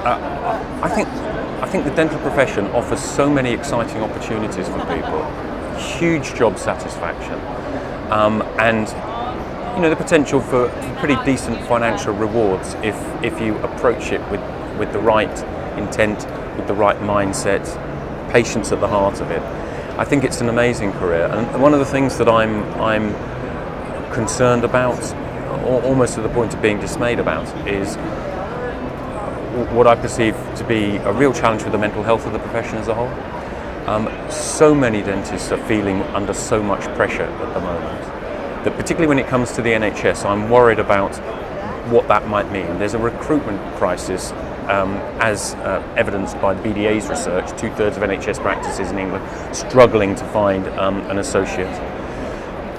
I think the dental profession offers so many exciting opportunities for people, huge job satisfaction, and the potential for pretty decent financial rewards if you approach it with the right intent, with the right mindset, patience at the heart of it. I think it's an amazing career, and one of the things that I'm concerned about, or almost to the point of being dismayed about, is what I perceive to be a real challenge for the mental health of the profession as a whole. So many dentists are feeling under so much pressure at the moment that, particularly when it comes to the NHS, I'm worried about what that might mean. There's a recruitment crisis, as evidenced by the BDA's research. 2/3 of NHS practices in England struggling to find an associate.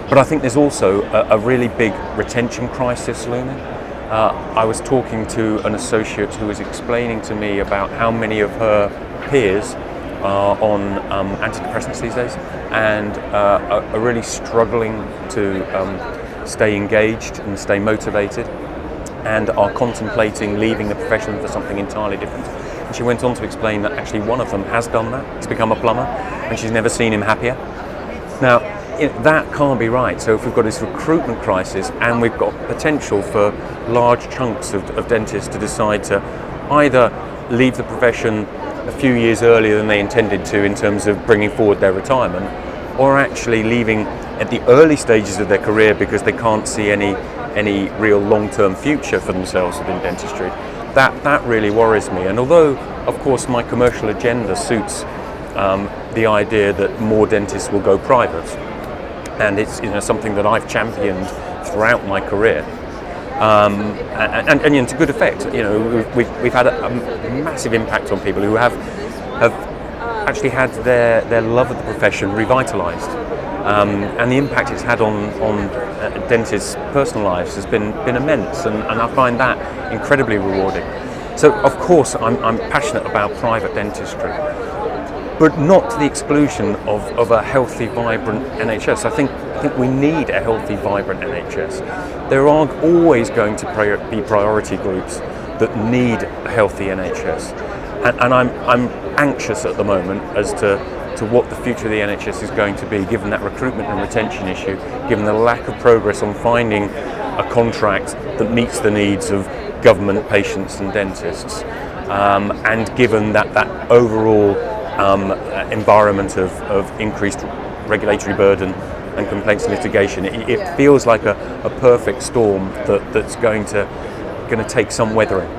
But I think there's also a really big retention crisis looming. I was talking to an associate who was explaining to me about how many of her peers are on antidepressants these days and are really struggling to stay engaged and stay motivated, and are contemplating leaving the profession for something entirely different. And she went on to explain that actually one of them has done that. He's become a plumber, and she's never seen him happier. Now, that can't be right. So if we've got this recruitment crisis and we've got potential for large chunks of dentists to decide to either leave the profession a few years earlier than they intended to in terms of bringing forward their retirement, or actually leaving at the early stages of their career because they can't see any real long-term future for themselves within dentistry, that really worries me. And although, of course, my commercial agenda suits the idea that more dentists will go private, and it's something that I've championed throughout my career, and to good effect. We've had a massive impact on people who have actually had their love of the profession revitalised, and the impact it's had on dentists' personal lives has been immense, and I find that incredibly rewarding. So of course I'm passionate about private dentistry, but not to the exclusion of a healthy, vibrant NHS. I think we need a healthy, vibrant NHS. There are always going to be priority groups that need a healthy NHS, and I'm anxious at the moment as to what the future of the NHS is going to be, given that recruitment and retention issue, given the lack of progress on finding a contract that meets the needs of government, patients and dentists, and given that overall environment of increased regulatory burden and complaints and litigation. It feels like a perfect storm that's going to take some weathering.